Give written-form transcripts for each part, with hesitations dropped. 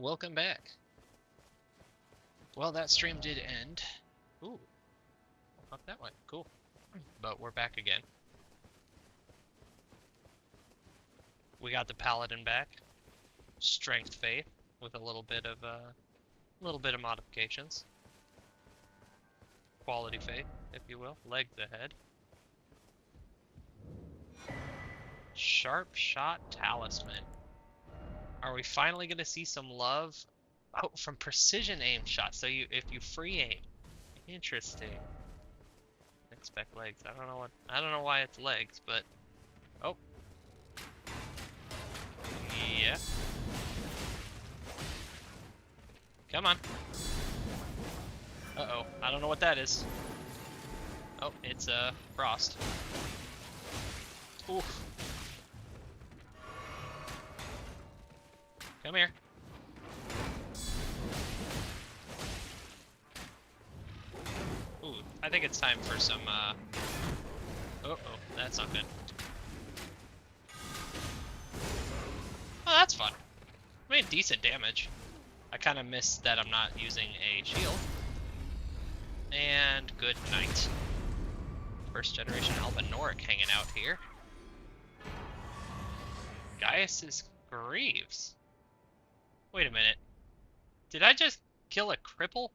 Welcome back. Well, that stream did end. Ooh, up that way. Cool. But we're back again. We got the paladin back. Strength faith with a little bit of modifications. Quality faith, if you will. Legs ahead. Sharp shot talisman. Are we finally gonna see some love? Oh, from precision aim shots. So if you free aim. Interesting. Expect legs. I don't know why it's legs, but oh. Yeah. Come on. Uh-oh. I don't know what that is. Oh, it's frost. Oof. Come here. Ooh, I think it's time for some uh-oh, that's not good. Oh, that's fun. I made decent damage. I kind of missed that I'm not using a shield. And good night. First generation Albinoric hanging out here. Gaius's Greaves. Wait a minute. Did I just kill a cripple?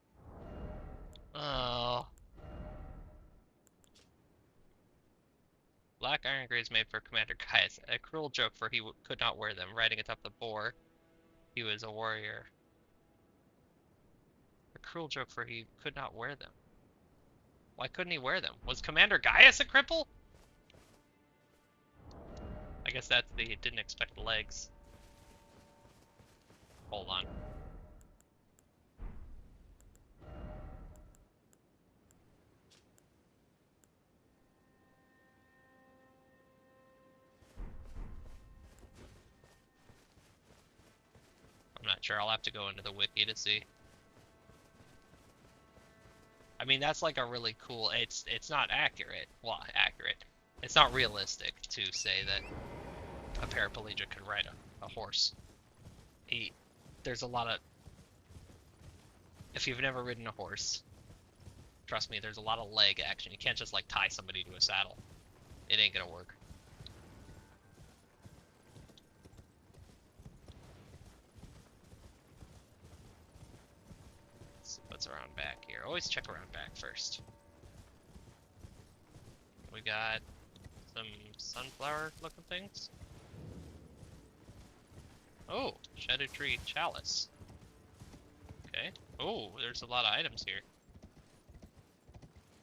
Oh. Black iron grades made for Commander Gaius. A cruel joke for he could not wear them. Riding atop the boar, he was a warrior. A cruel joke for he could not wear them. Why couldn't he wear them? Was Commander Gaius a cripple? I guess that's the didn't expect legs. Hold on. I'm not sure. I'll have to go into the wiki to see. I mean, that's like a really cool. It's not accurate. Well, accurate. It's not realistic to say that a paraplegic could ride a horse. There's a lot of. If you've never ridden a horse, trust me, there's a lot of leg action. You can't just like tie somebody to a saddle. It ain't gonna work. Let's see what's around back here. Always check around back first. We got some sunflower looking things. Oh, Shadow Tree Chalice. Okay. Oh, there's a lot of items here.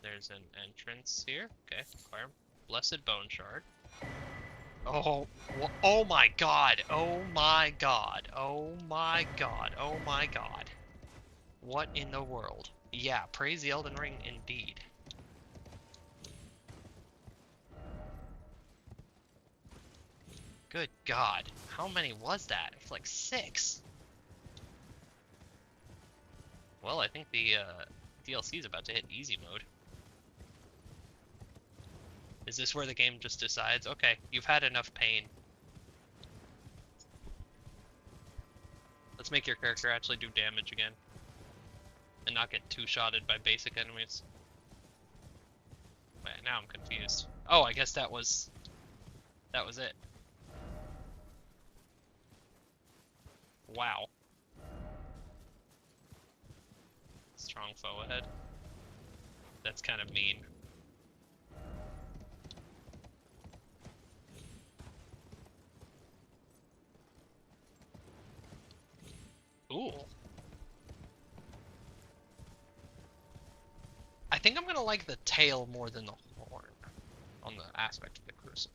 There's an entrance here. Okay. Acquire Blessed Bone Shard. Oh, oh my god. Oh my god. Oh my god. Oh my god. What in the world? Yeah, praise the Elden Ring indeed. Good god. How many was that? It's like 6. Well, I think the DLC is about to hit easy mode. Is this where the game just decides, okay, you've had enough pain. Let's make your character actually do damage again. And not get two-shotted by basic enemies. Wait, now I'm confused. Oh, I guess that was it. Wow. Strong foe ahead. That's kind of mean. Ooh. I think I'm gonna like the tail more than the horn on the aspect of the crucible.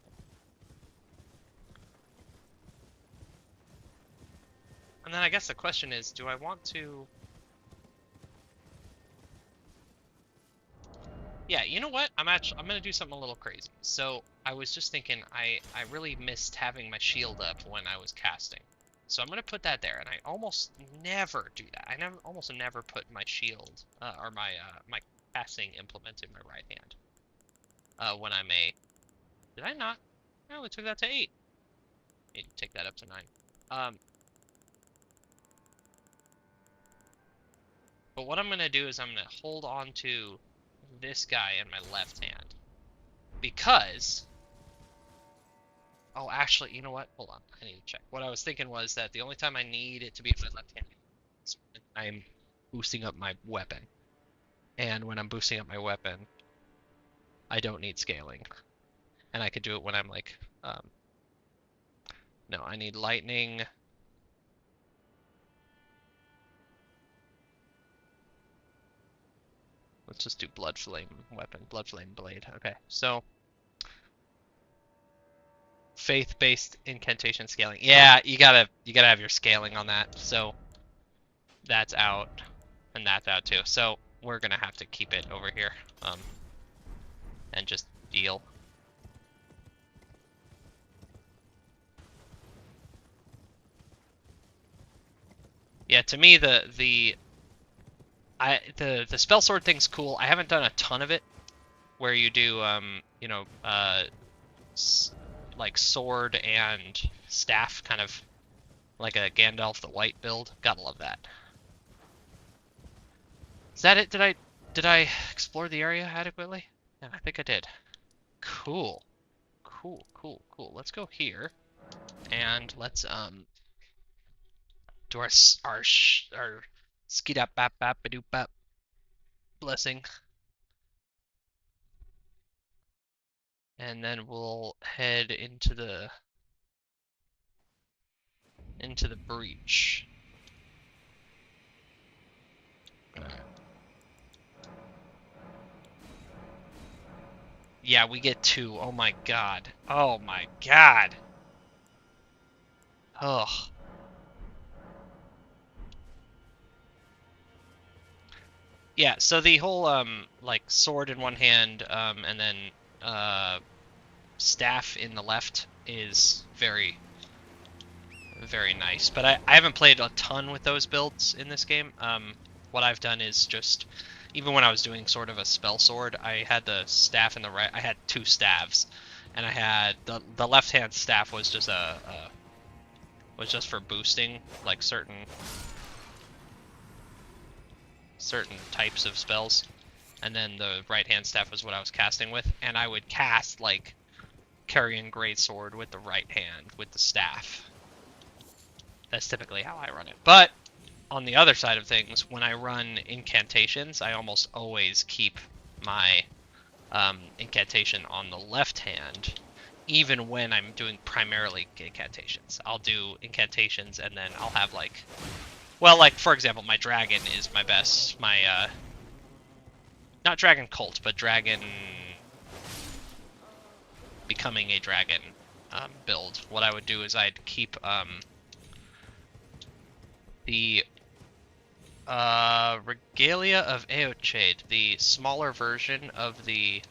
And then I guess the question is, do I want to... Yeah, you know what? I'm gonna do something a little crazy. So I was just thinking I really missed having my shield up when I was casting. So I'm gonna put that there, and I almost never do that. I almost never put my shield or my casting implement in my right hand when I'm a. Did I not? I only took that to 8. Need to take that up to 9. But what I'm going to do is I'm going to hold on to this guy in my left hand. Because... Oh, actually, you know what? Hold on. I need to check. What I was thinking was that the only time I need it to be in my left hand is when I'm boosting up my weapon. And when I'm boosting up my weapon, I don't need scaling. And I could do it when I'm like... no, I need lightning... Let's just do blood flame weapon, blood flame blade. Okay, so faith-based incantation scaling. Yeah, you gotta have your scaling on that. So that's out, and that's out too. So we're gonna have to keep it over here, and just deal. Yeah, to me the spell sword thing's cool. I haven't done a ton of it, where you do you know like sword and staff, kind of like a Gandalf the White build. Gotta love that. Is that it? Did I explore the area adequately? Yeah, I think I did. Cool. Cool. Let's go here, and let's do our skidap bap bap ba doop bap blessing, and then we'll head into the breach. Yeah, we get 2. Oh my god. Oh my god. Ugh. Yeah, so the whole like sword in one hand and then staff in the left is very nice. But I haven't played a ton with those builds in this game. What I've done is just, even when I was doing sort of a spell sword, I had the staff in the right. I had 2 staves, and I had the left hand staff was just was just for boosting like certain types of spells, and then the right hand staff was what I was casting with, and I would cast like Carrion Greatsword with the right hand with the staff. That's typically how I run it. But on the other side of things, when I run incantations, I almost always keep my incantation on the left hand, even when I'm doing primarily incantations. I'll do incantations and then I'll have like, well, like for example, my dragon is my best, not dragon cult, but dragon becoming a dragon build. What I would do is I'd keep the Regalia of Eochaid, the smaller version of the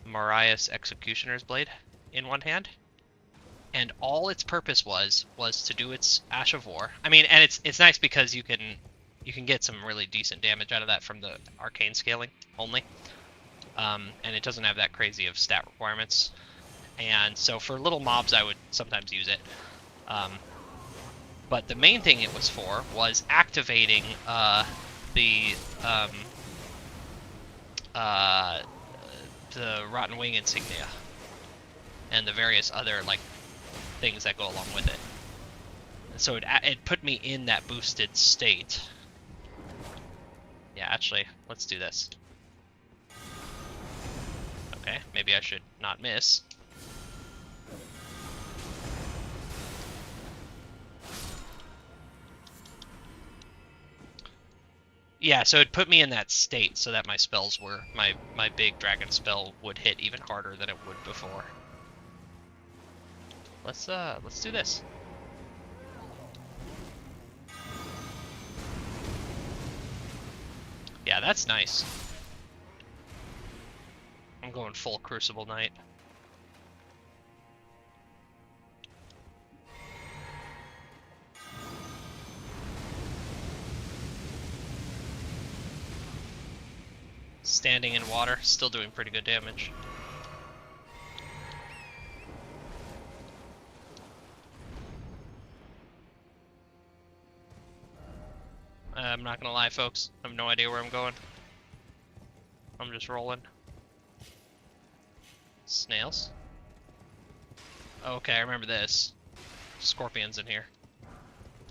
Marius Executioner's Blade, in one hand, and all its purpose was to do its Ash of War. I mean, and it's nice because you can get some really decent damage out of that from the arcane scaling only, and it doesn't have that crazy of stat requirements. And so for little mobs, I would sometimes use it. But the main thing it was for was activating the Rotten Wing insignia and the various other like things that go along with it. And so it put me in that boosted state. Yeah, actually, let's do this. Okay, maybe I should not miss. Yeah, so it put me in that state so that my spells were, my big dragon spell would hit even harder than it would before. Let's do this. Yeah, that's nice. I'm going full Crucible Knight. Standing in water, still doing pretty good damage. I'm not gonna lie, folks. I have no idea where I'm going. I'm just rolling. Snails? Okay, I remember this. Scorpions in here.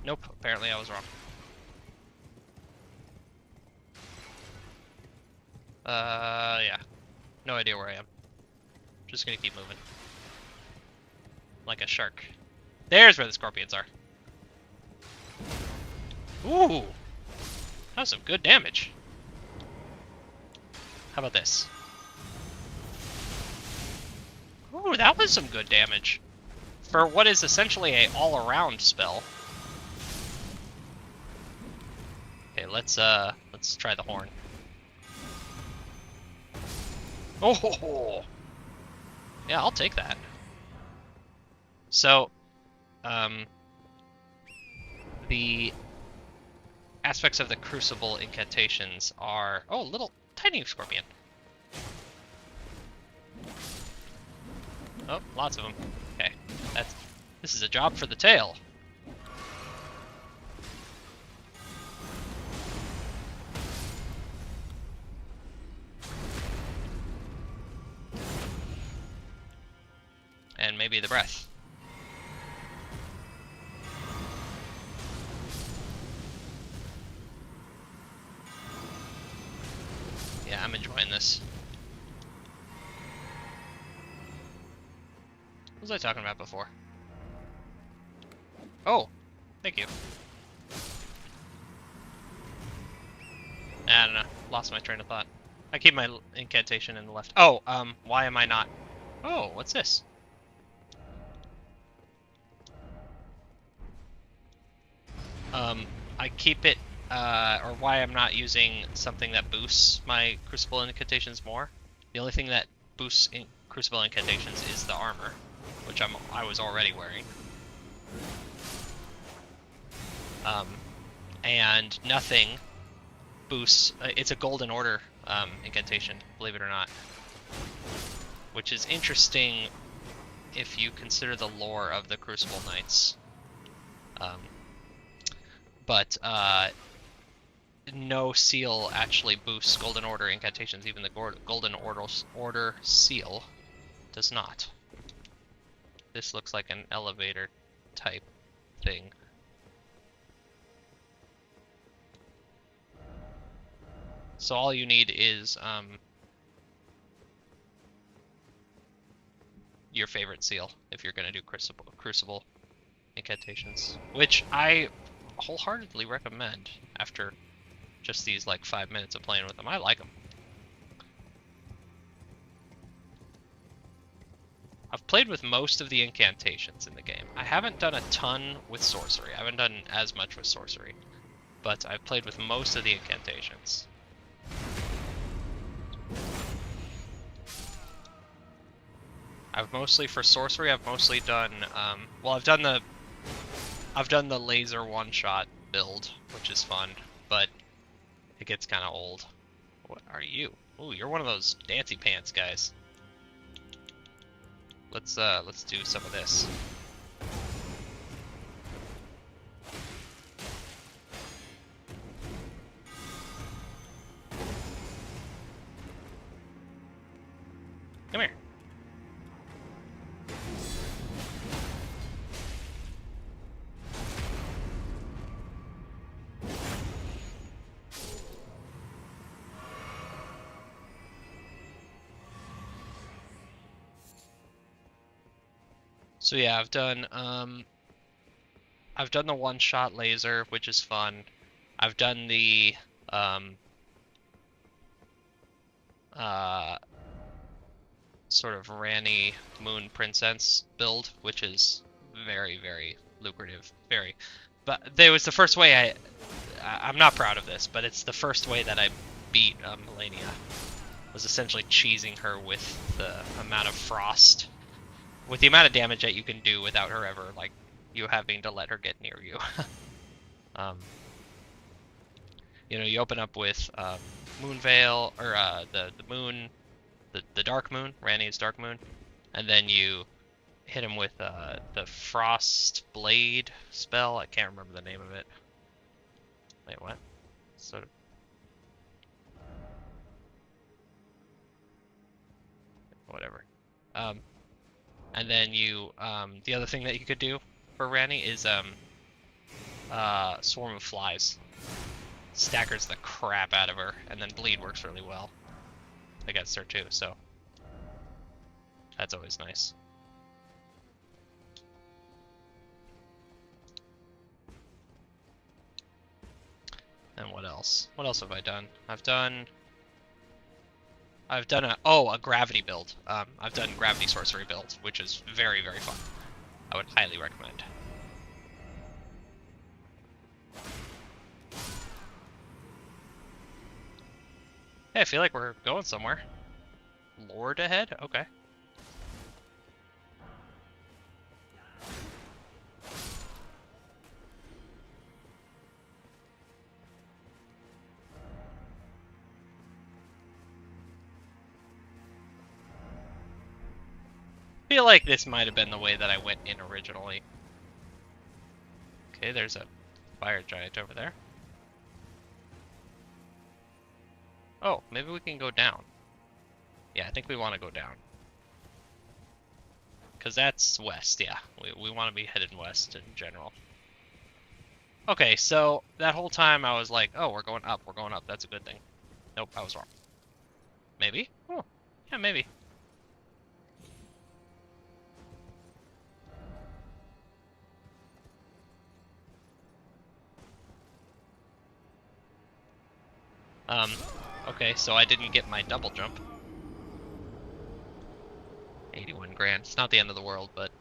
Nope, apparently I was wrong. Yeah. No idea where I am. Just gonna keep moving. Like a shark. There's where the scorpions are. Ooh! That was some good damage. How about this? Ooh, that was some good damage. For what is essentially a all-around spell. Okay, let's try the horn. Oh! Yeah, I'll take that. So, the aspects of the Crucible incantations are... Oh, little tiny scorpion. Oh, lots of them. Okay, this is a job for the tail. And maybe the breath. Yeah, I'm enjoying this. What was I talking about before? Oh, thank you. I don't know. Lost my train of thought. I keep my incantation in the left. Oh, why am I not? Oh, what's this? I keep it, or why I'm not using something that boosts my Crucible incantations more. The only thing that boosts Crucible incantations is the armor, which I was already wearing. And nothing boosts. It's a Golden Order incantation, believe it or not, which is interesting if you consider the lore of the Crucible Knights. But no seal actually boosts Golden Order incantations. Even the Golden Order seal does not. This looks like an elevator type thing. So all you need is your favorite seal if you're going to do Crucible incantations, which I wholeheartedly recommend after just these like 5 minutes of playing with them. I like them. I've played with most of the incantations in the game. I haven't done a ton with sorcery. I haven't done as much with sorcery, but I've played with most of the incantations. For sorcery, I've mostly done, well, I've done the laser one-shot build, which is fun, but it gets kind of old. What are you? Ooh, you're one of those dancy pants guys. Let's do some of this. Come here. So yeah, I've done the one-shot laser, which is fun. I've done the sort of Ranny Moon Princess build, which is very, very lucrative. But it was the first way I'm not proud of this, but it's the first way that I beat Melania. Was essentially cheesing her with the amount of frost. With the amount of damage that you can do without her ever, like, you having to let her get near you. You know, you open up with Moonveil, or the moon, the Dark Moon, Ranni's Dark Moon, and then you hit him with the Frost Blade spell. I can't remember the name of it. Wait, what? sort of. Whatever. And then you, the other thing that you could do for Ranny is, Swarm of Flies. Staggers the crap out of her, and then Bleed works really well against her too, so that's always nice. And what else? What else have I done? I've done a gravity build. I've done gravity sorcery build, which is very, very fun. I would highly recommend. Hey, I feel like we're going somewhere. Lord ahead? Okay. I feel like this might have been the way that I went in originally. Okay, there's a fire giant over there. Oh, maybe we can go down. Yeah, I think we want to go down. Because that's west, yeah. We want to be headed west in general. Okay, so that whole time I was like, oh, we're going up, that's a good thing. Nope, I was wrong. Maybe? Oh, yeah, maybe. Okay, so I didn't get my double jump. 81 grand. It's not the end of the world, but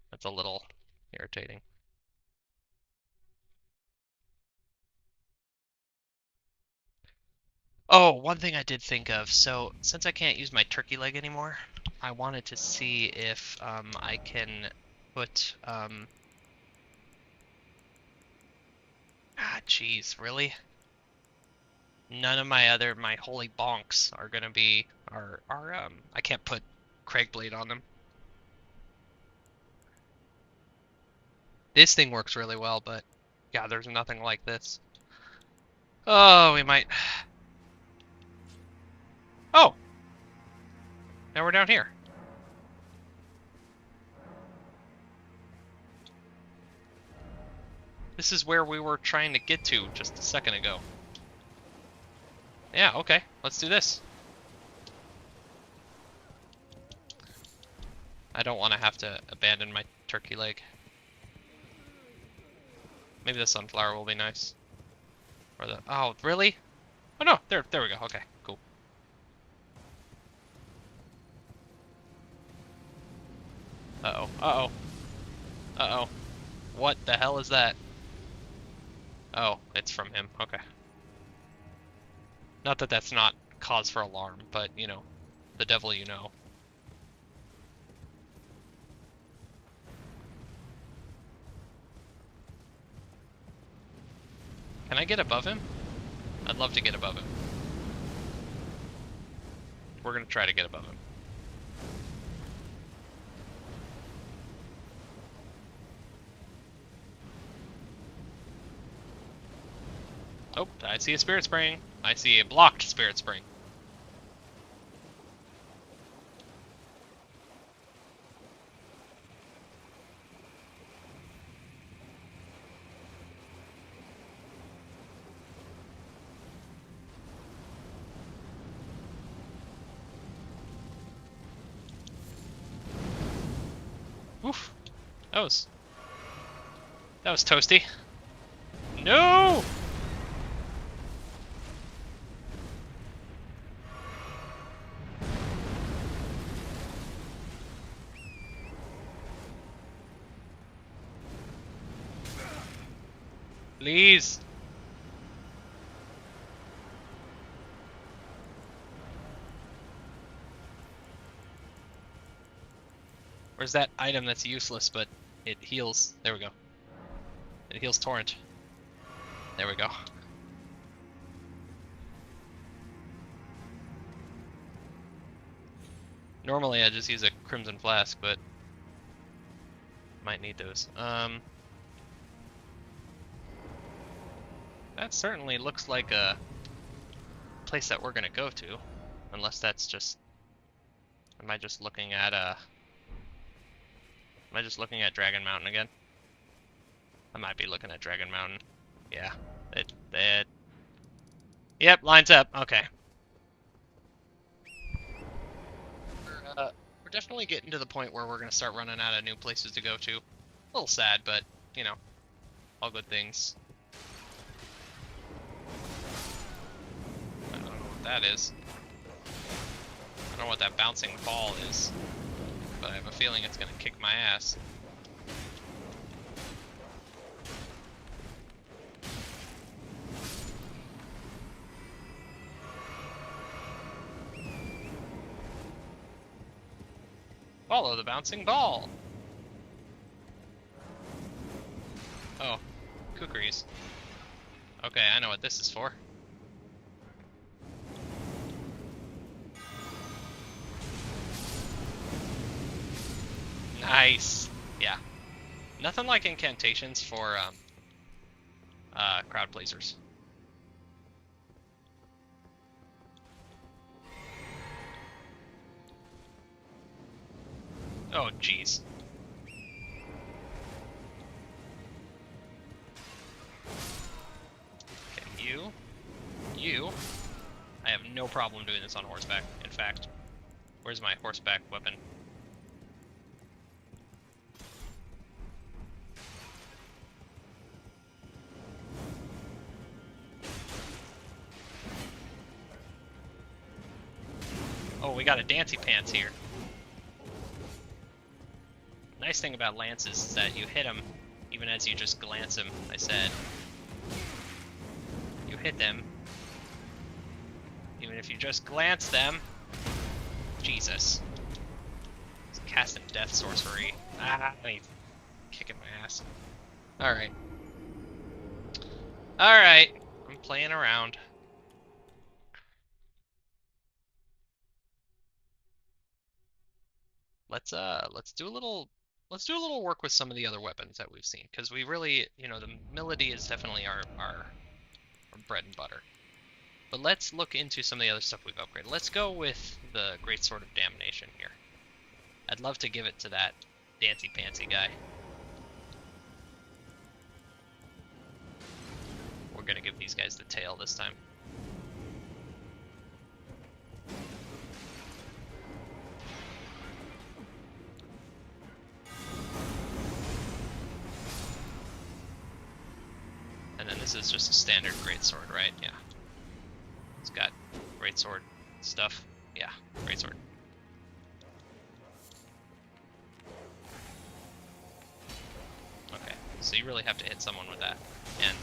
that's a little irritating. Oh, one thing I did think of. So, since I can't use my turkey leg anymore, I wanted to see if I can put jeez, really? None of my holy bonks are gonna be I can't put Craigblade on them. This thing works really well, but yeah, there's nothing like this. Oh, we might. Oh, now we're down here. This is where we were trying to get to just a second ago. Yeah, okay, let's do this. I don't want to have to abandon my turkey leg. Maybe the sunflower will be nice. Or the, oh, really? Oh no, there we go, okay, cool. Uh-oh, uh-oh. Uh-oh. What the hell is that? Oh, it's from him, okay. Not that that's not cause for alarm, but, you know, the devil you know. Can I get above him? I'd love to get above him. We're gonna try to get above him. Oh, I see a spirit spring. I see a blocked spirit spring. Oof. That was toasty. No! Please. Where's that item that's useless, but it heals? There we go. It heals Torrent. There we go. Normally I just use a Crimson Flask, but might need those. That certainly looks like a place that we're gonna go to. Unless that's just... Am I just looking at, Am I just looking at Dragon Mountain again? I might be looking at Dragon Mountain. Yeah. It... Yep, lines up. Okay. We're definitely getting to the point where we're gonna start running out of new places to go to. A little sad, but, you know, all good things. I don't know what that is. I don't know what that bouncing ball is, but I have a feeling it's gonna kick my ass. Follow the bouncing ball! Oh, kukris. Okay, I know what this is for. Nice! Yeah. Nothing like incantations for, crowd pleasers. Oh, jeez. Okay, you. I have no problem doing this on horseback, in fact. Where's my horseback weapon? Oh, we got a Dancy Pants here. Nice thing about lances is that you hit them even as you just glance them, I said. You hit them. Even if you just glance them. Jesus. It's casting death sorcery. Ah, he's kicking my ass. Alright. Alright. I'm playing around. Let's do a little work with some of the other weapons that we've seen, because we really, you know, the melody is definitely our bread and butter. But let's look into some of the other stuff we've upgraded. Let's go with the Great Sword of Damnation here. I'd love to give it to that Dancy Pantsy guy. We're gonna give these guys the tail this time. And then this is just a standard greatsword, right? Yeah. It's got greatsword stuff. Yeah, greatsword. Okay, so you really have to hit someone with that. And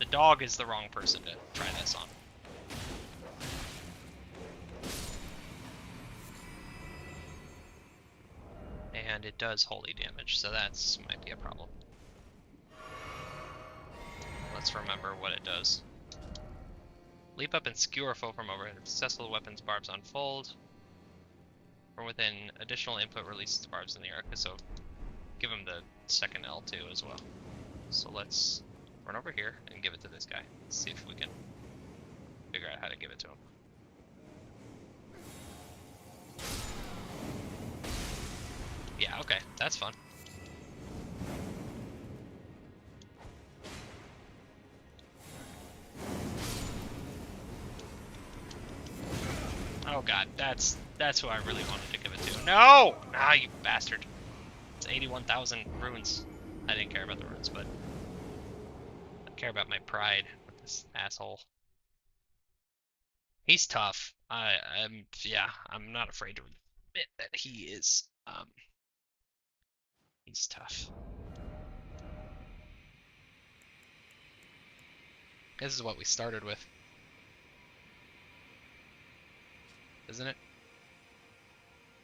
the dog is the wrong person to try this on. And it does holy damage, so that's might be a problem. Let's remember what it does. Leap up and skewer a foe from overhead. If successful, weapons barbs unfold. From within, additional input releases barbs in the air. So give him the second L2 as well. So let's run over here and give it to this guy. Let's see if we can figure out how to give it to him. Yeah, okay, that's fun. Oh god, that's who I really wanted to give it to. No! Ah, you bastard. It's 81,000 runes. I didn't care about the runes, but I care about my pride with this asshole. He's tough. I'm not afraid to admit that he is. He's tough. This is what we started with, isn't it?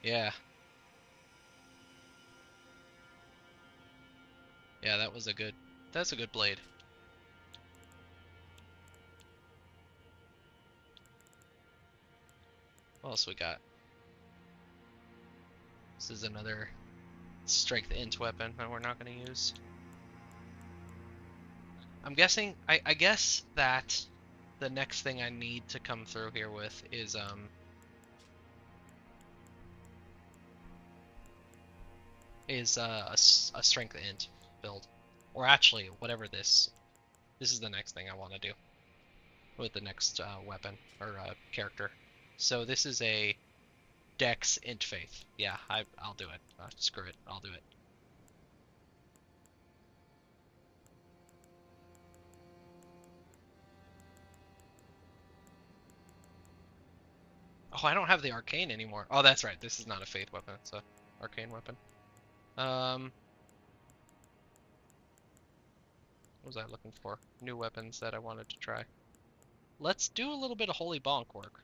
Yeah. Yeah, that's a good blade. What else we got? This is another strength int weapon that we're not going to use. I'm guessing. I guess that the next thing I need to come through here with is a strength int build, or actually whatever this. This is the next thing I want to do with the next weapon or character. So this is a Dex int faith. Yeah, I'll do it. Screw it. I'll do it. Oh, I don't have the arcane anymore. Oh, that's right. This is not a faith weapon. It's a arcane weapon. What was I looking for? New weapons that I wanted to try. Let's do a little bit of holy bonk work.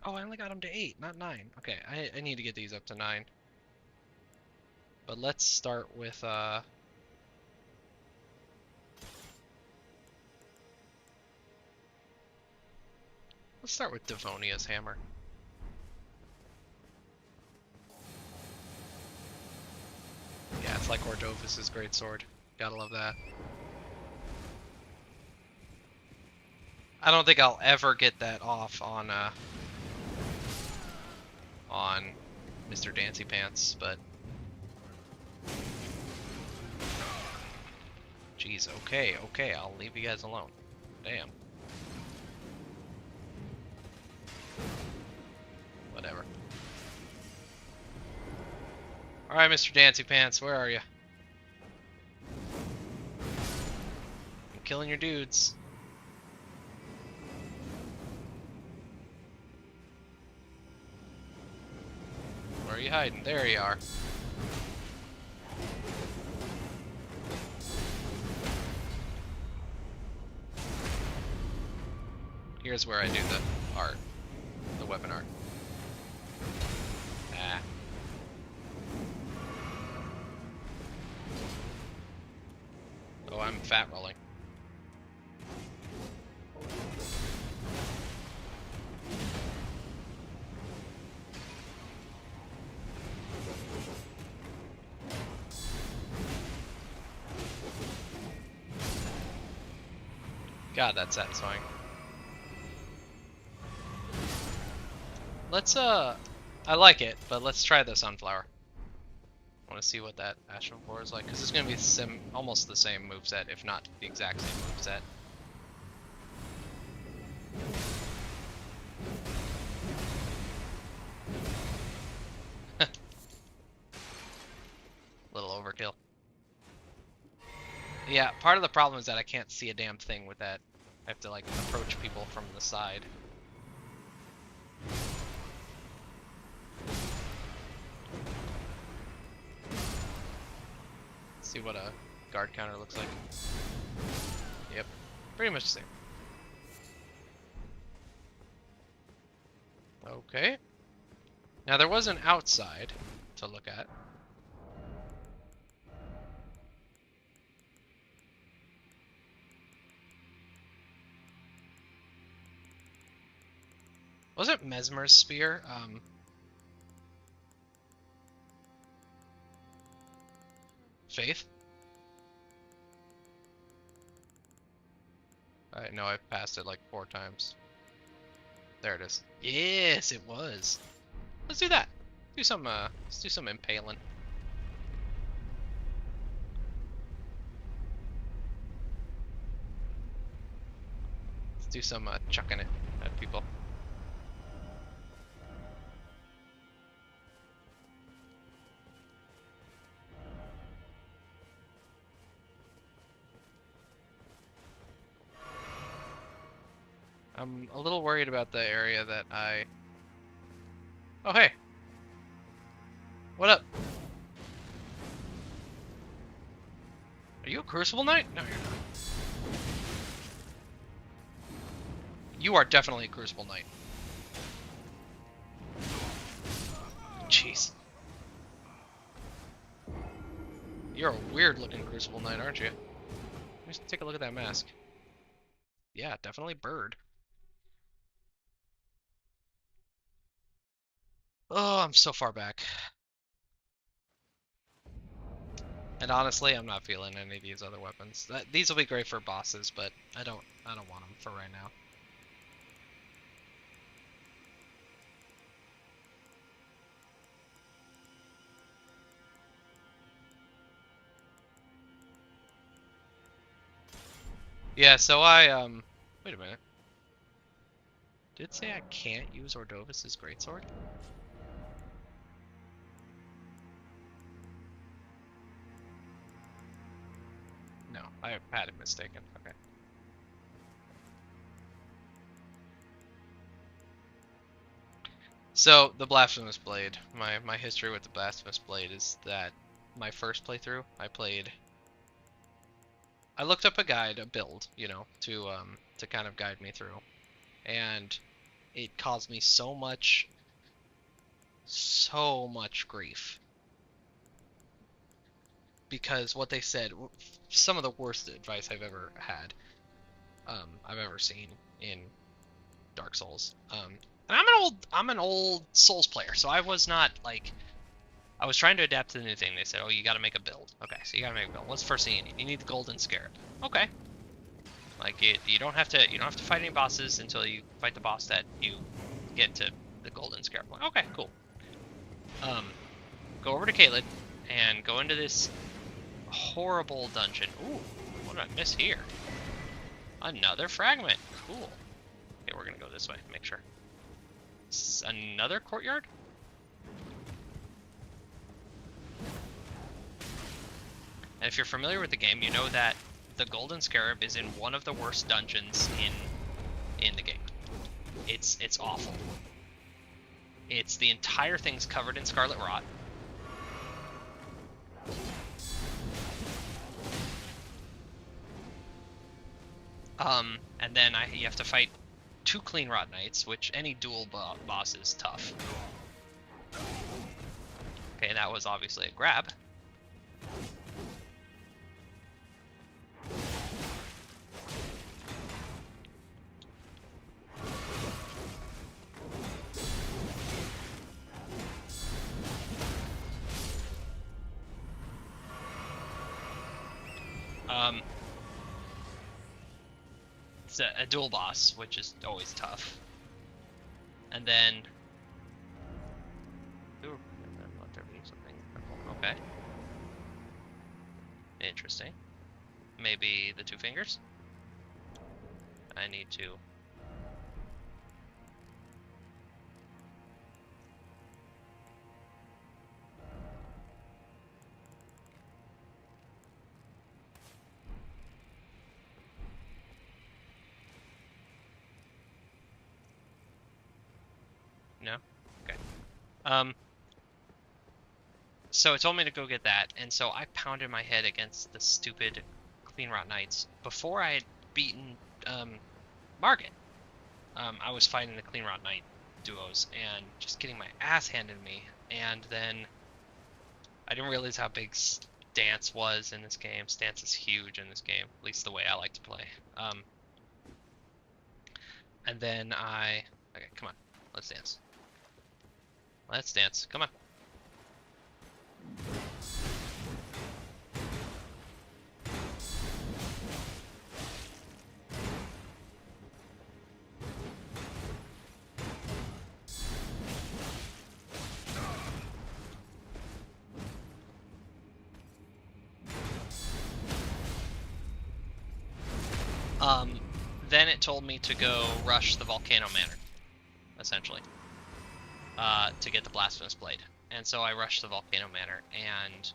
Oh, I only got them to 8, not 9. Okay, I need to get these up to 9. But let's start with let's start with Devonia's hammer. Yeah, it's like Ordovus's great sword. Gotta love that. I don't think I'll ever get that off on Mr. Dancy Pants, but jeez, okay, I'll leave you guys alone. Damn. Whatever. Alright, Mr. Dancy Pants, where are you? I'm killing your dudes. Where are you hiding? There you are. Here's where I do the art. The weapon art. Ah. Oh, I'm fat rolling. God, that's satisfying. Let's, I like it, but let's try the sunflower. I want to see what that Ashen 4 is like, because it's going to be almost the same moveset, if not the exact same moveset. Little overkill. Yeah, part of the problem is that I can't see a damn thing with that. I have to, like, approach people from the side. See what a guard counter looks like. Yep, pretty much the same. Okay. Now there was an outside to look at. Was it Mesmer's spear? Faith? I know I've passed it like 4 times. There it is. Yes, it was. Let's do that. Let's do some impaling. Let's do some chucking it at people. I'm a little worried about the area that I... Oh, hey. What up? Are you a Crucible Knight? No, you're not. You are definitely a Crucible Knight. Jeez. You're a weird looking Crucible Knight, aren't you? Let's take a look at that mask. Yeah, definitely bird. Oh, I'm so far back. And honestly, I'm not feeling any of these other weapons. These will be great for bosses, but I don't want them for right now. Yeah, so wait a minute. Did it say I can't use Ordovis's greatsword? No, I had it mistaken. Okay. So, the Blasphemous Blade. My history with the Blasphemous Blade is that my first playthrough, I looked up a guide, a build, to kind of guide me through. And it caused me so much grief. Because what they said, some of the worst advice I've ever had, I've ever seen in Dark Souls. And I'm an old Souls player, so I was not like, I was trying to adapt to the new thing. They said, oh, you got to make a build. Okay, so you got to make a build. What's the first thing you need? You need the Golden Scarab. Okay. Like you don't have to fight any bosses until you fight the boss that you get to the Golden Scarab. Okay, cool. Go over to Caelid and go into this horrible dungeon. Ooh, what did I miss here? Another fragment. Cool. Okay, we're gonna go this way. Make sure. Another courtyard? And if you're familiar with the game, you know that the Golden Scarab is in one of the worst dungeons in the game. It's awful. It's the entire thing's covered in scarlet rot. And then you have to fight 2 Clean Rot Knights, which any dual boss is tough. Okay, that was obviously a grab. It's a dual boss, which is always tough. And then... Ooh, let there be something purple. Okay. Interesting. Maybe the 2 fingers? I need to... No? Okay. So it told me to go get that, and so I pounded my head against the stupid Clean Rot Knights. Before I had beaten, Margit, I was fighting the Clean Rot Knight duos, and just getting my ass handed to me, and then I didn't realize how big stance was in this game. Stance is huge in this game, at least the way I like to play. And then okay, come on, let's dance. Let's dance, come on. Then it told me to go rush the Volcano Manor, essentially, to get the Blasphemous Blade. And so I rushed the Volcano Manor, and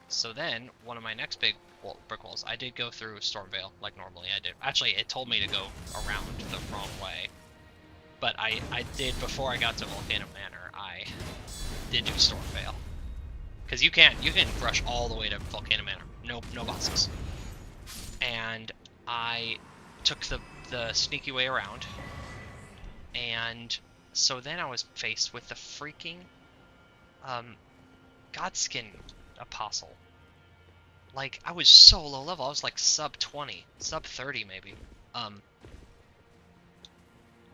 so then one of my next big brick walls, I did go through Stormvale like normally I did. Actually, it told me to go around the wrong way, but I did, before I got to Volcano Manor, I did do Stormvale, because you can rush all the way to Volcano Manor, no bosses. And I took the sneaky way around, and so then I was faced with the freaking Godskin Apostle. Like, I was so low level, I was like sub 20, sub 30 maybe,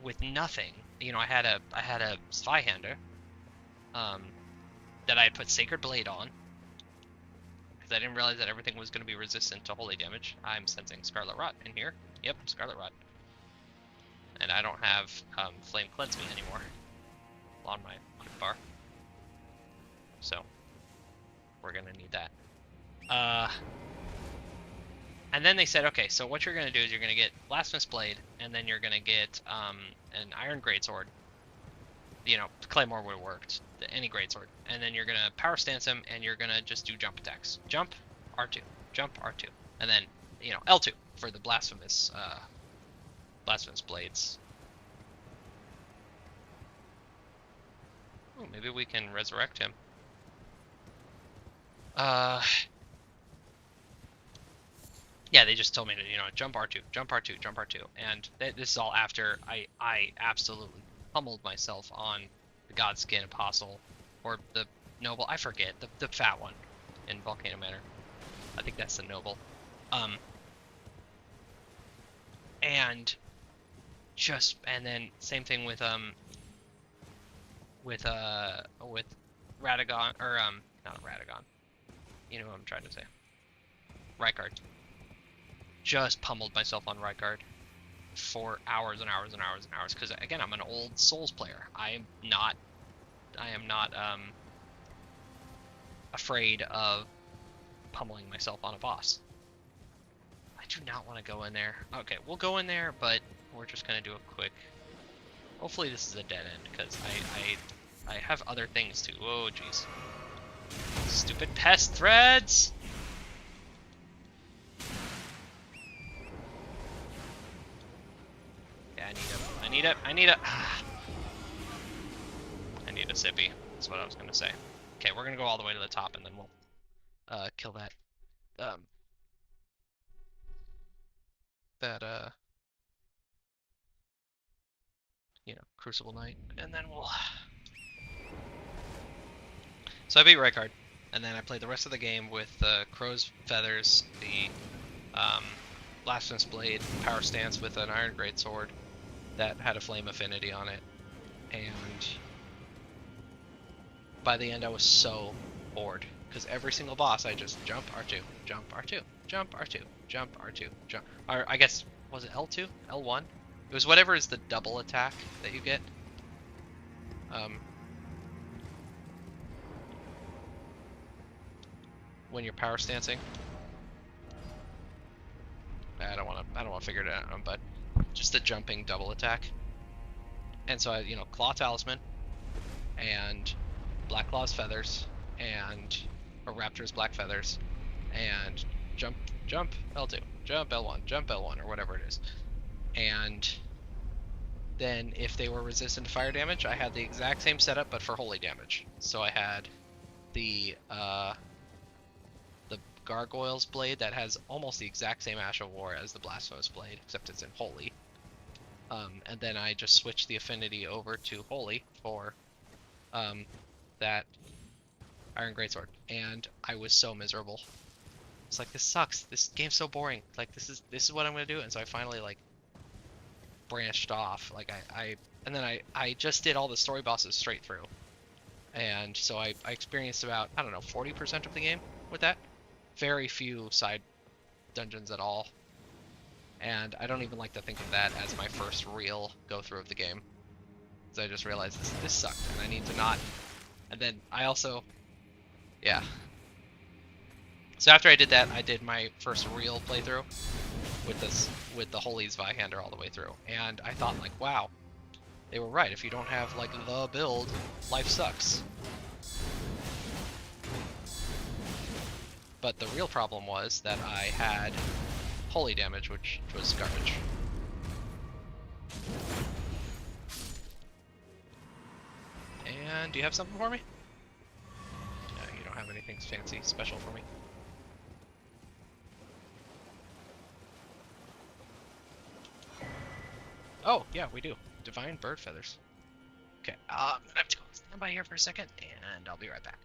with nothing. You know, I had a Zweihander, that I had put Sacred Blade on. I because I didn't realize that everything was going to be resistant to holy damage. I'm sensing Scarlet Rot in here. Yep, Scarlet Rot. And I don't have Flame Cleanse Me anymore on my quick bar. So, we're going to need that. And then they said, okay, so what you're going to do is you're going to get Blasphemous Blade, and then you're going to get an Iron Greatsword. You know, Claymore would have worked, any Greatsword. And then you're going to Power Stance him, and you're going to just do jump attacks. Jump, R2. Jump, R2. And then, you know, L2 for the Blasphemous Blades. Ooh, maybe we can resurrect him. Yeah, they just told me to, you know, jump R2, jump R2, jump R2. And this is all after I absolutely pummeled myself on the Godskin Apostle, or the Noble, I forget, the fat one in Volcano Manor. I think that's the Noble. And then same thing with Radagon, or not Radagon. You know what I'm trying to say. Rykard. Just pummeled myself on Rykard for hours and hours and hours and hours, because again, I'm an old Souls player. I am not afraid of pummeling myself on a boss. I do not want to go in there. Okay, we'll go in there, but we're just gonna do a quick. Hopefully this is a dead end, because I have other things too. Oh jeez. Stupid pest threads! Yeah, I need it. I need a sippy. That's what I was gonna say. Okay, we're gonna go all the way to the top, and then we'll kill that you know, Crucible Knight, and then we'll. So I beat Rykard, and then I played the rest of the game with the Crow's Feathers, the Blasphemous Blade, Power Stance with an Iron Greatsword that had a Flame Affinity on it, and by the end I was so bored, because every single boss I just jump R2, jump R2, jump R2, jump R2, jump, or I guess, was it L2? L1? It was whatever is the double attack that you get. When you're power stancing. I don't want to figure it out, but just the jumping double attack. And so I, you know, Claw Talisman, and Black Claw's Feathers, and a Raptor's Black Feathers, and jump L2, jump L1, jump L1, or whatever it is. And then if they were resistant to fire damage, I had the exact same setup, but for holy damage. So I had the Gargoyle's Blade that has almost the exact same Ash of War as the Blasphemous Blade, except it's in holy. And then I just switched the affinity over to holy for that Iron Greatsword, and I was so miserable. It's like, this sucks. This game's so boring. Like, this is what I'm gonna do. And so I finally like branched off. Like and then I just did all the story bosses straight through, and so I experienced about, I don't know, 40% of the game with that. Very few side dungeons at all. And I don't even like to think of that as my first real go-through of the game. So I just realized this sucked, and I need to not. And then I also, yeah. So after I did that, I did my first real playthrough with the Holy Zweihander all the way through. And I thought, like, wow, they were right. If you don't have like the build, life sucks. But the real problem was that I had holy damage, which was garbage. And do you have something for me? No, you don't have anything fancy special for me. Oh, yeah, we do. Divine Bird Feathers. Okay, I'm gonna have to go stand by here for a second, and I'll be right back.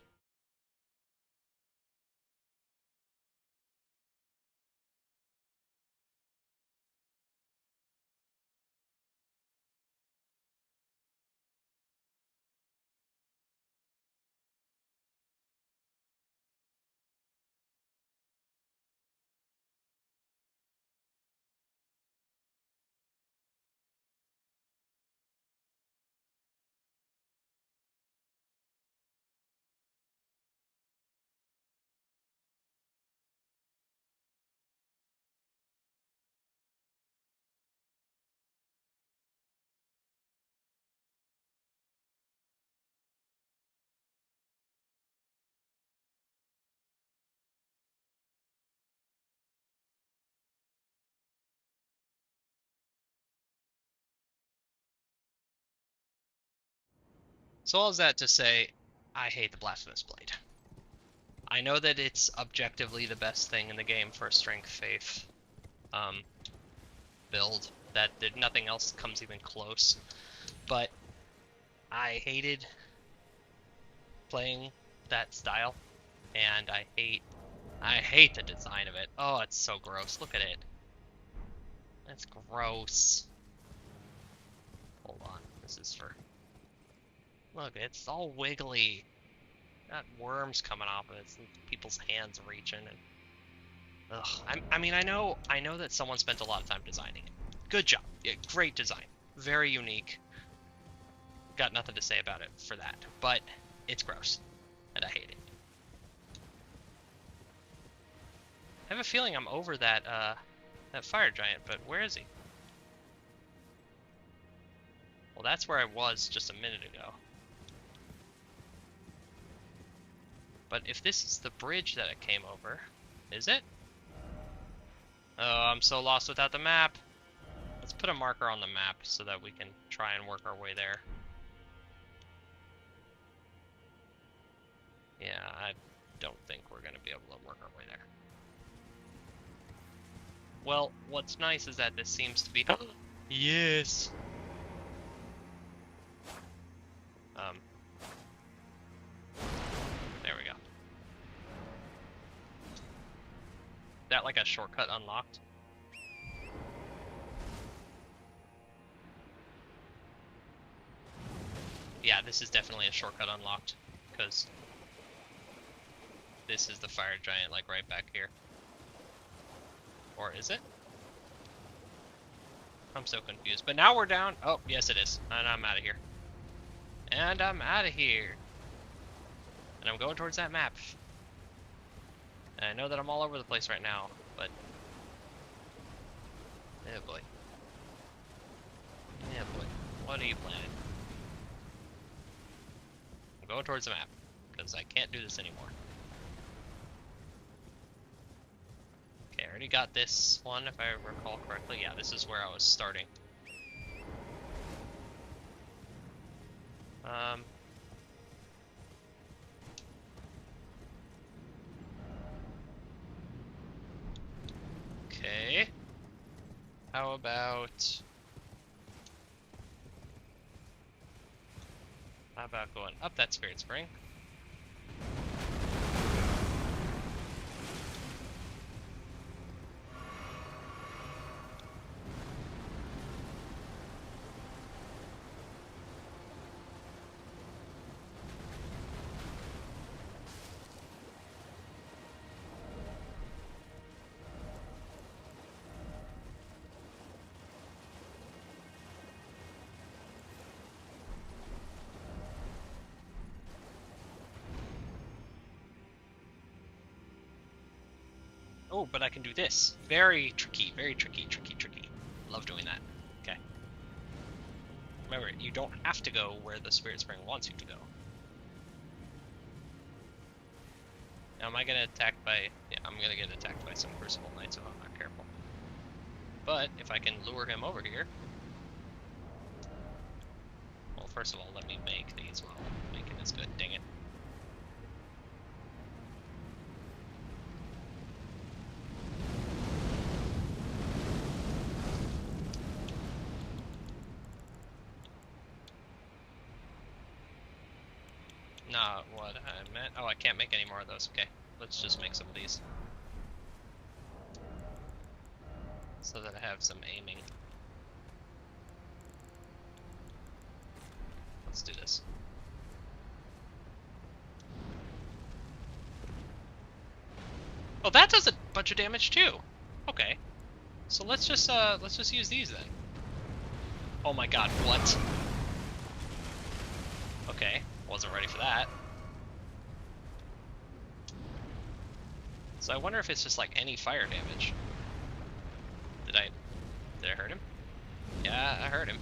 So all is that to say, I hate the Blasphemous Blade. I know that it's objectively the best thing in the game for a strength faith build, that nothing else comes even close, but I hated playing that style, and I hate the design of it. Oh, it's so gross. Look at it. It's gross. Hold on. This is for... Look, it's all wiggly. Got worms coming off of it. And people's hands reaching. And... Ugh. I mean, I know that someone spent a lot of time designing it. Good job. Yeah, great design. Very unique. Got nothing to say about it for that. But it's gross. And I hate it. I have a feeling I'm over that fire giant, but where is he? Well, that's where I was just a minute ago. But if this is the bridge that it came over, is it? Oh, I'm so lost without the map. Let's put a marker on the map so that we can try and work our way there. Yeah, I don't think we're going to be able to work our way there. Well, what's nice is that this seems to be... Yes! There we go. That like a shortcut unlocked? Yeah, this is definitely a shortcut unlocked, because this is the fire giant, like, right back here. Or is it? I'm so confused. But now we're down. Oh, yes it is. And I'm out of here. And I'm out of here. And I'm going towards that map. And I know that I'm all over the place right now, but... Oh boy. Yeah boy. What are you planning? I'm going towards the map, because I can't do this anymore. Okay, I already got this one, if I recall correctly. Yeah, this is where I was starting. Okay. How about going up that spirit spring? Oh, but I can do this. Very tricky, very tricky, tricky, tricky. Love doing that. Okay. Remember, you don't have to go where the spirit spring wants you to go. Now, am I gonna attack by... Yeah, I'm gonna get attacked by some Crucible Knights if I'm not careful. But, if I can lure him over here... Well, first of all, let me make these while making this good. Dang it. Not what I meant. Oh, I can't make any more of those. Okay, let's just make some of these. So that I have some aiming. Let's do this. Oh, that does a bunch of damage too. Okay. So let's just use these then. Oh my god, what? Okay. Wasn't ready for that. So I wonder if it's just like any fire damage. Did I hurt him? Yeah, I hurt him.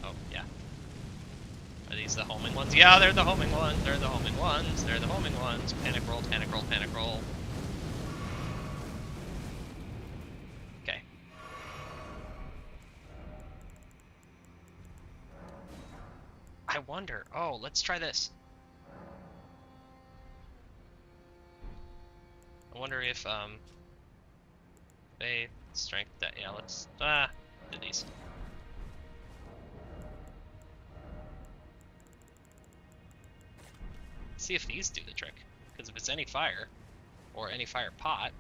Oh, yeah. Are these the homing ones? Yeah, they're the homing ones. They're the homing ones. They're the homing ones. Panic roll, panic roll, panic roll. wonder. Oh, let's try this. I wonder if faith, strength. Yeah, let's do these. See if these do the trick. Because if it's any fire, or any fire pot.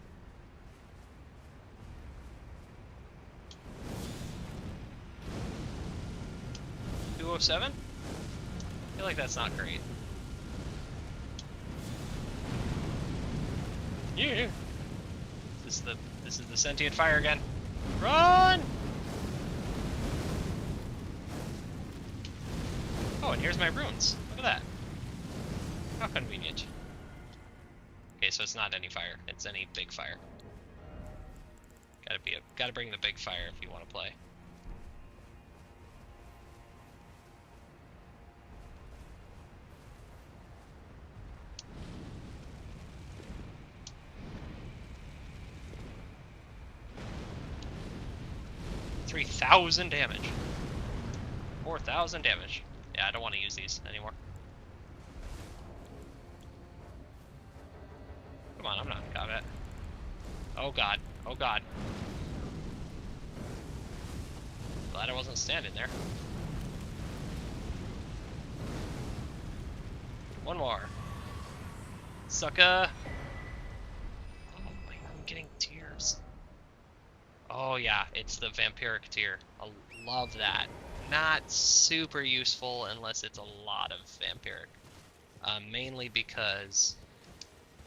207? I feel like that's not great. Yeah. This is the sentient fire again. Run! Oh, and here's my runes. Look at that. How convenient. Okay, so it's not any fire. It's any big fire. Gotta bring the big fire if you want to play. $3,000 damage. 4,000 damage. Yeah, I don't want to use these anymore. Come on, I'm not in combat. Oh god. Oh god. Glad I wasn't standing there. One more. Sucker. Oh my, I'm getting tears. Oh yeah, it's the vampiric tear. I love that. Not super useful unless it's a lot of vampiric. Mainly because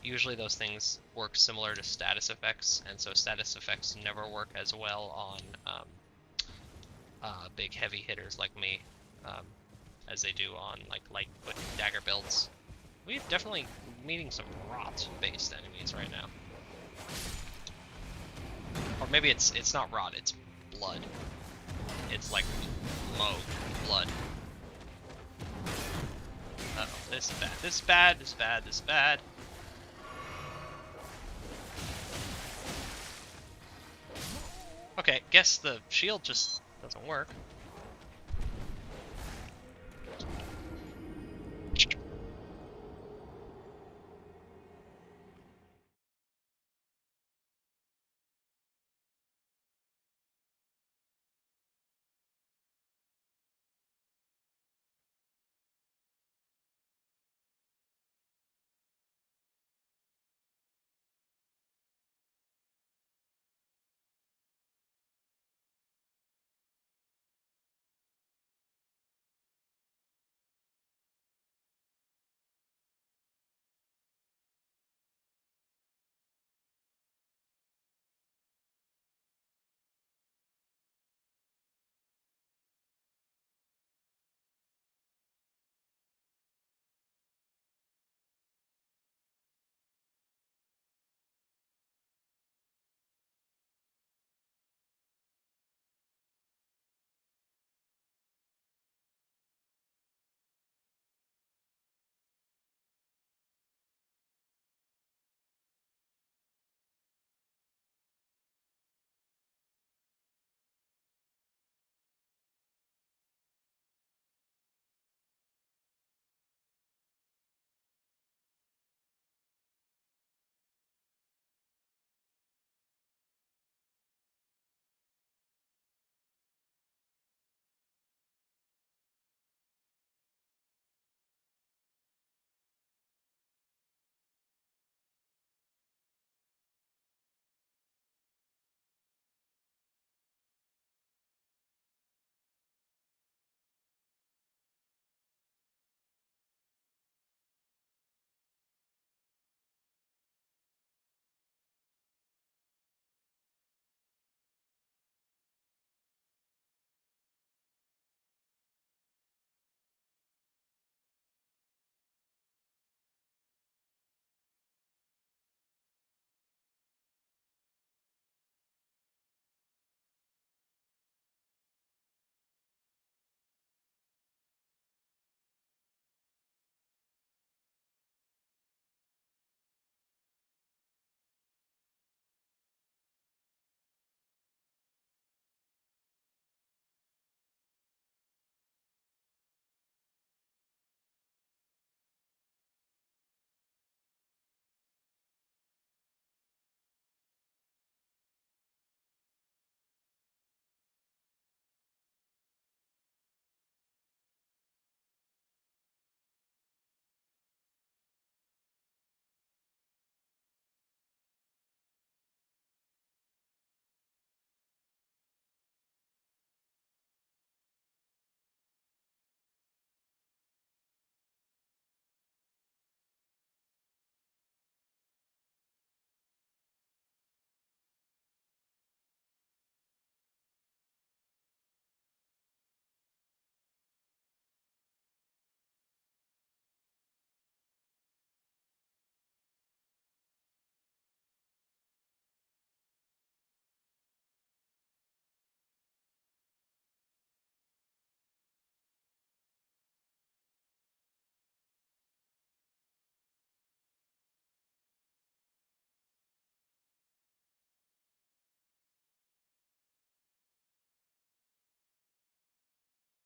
usually those things work similar to status effects, and so status effects never work as well on big heavy hitters like me as they do on like light foot dagger builds. We're definitely meeting some rot-based enemies right now. Or maybe it's not rot, it's blood. It's like low blood. Uh-oh, this is bad. This is bad, this is bad, this is bad. Okay, guess the shield just doesn't work.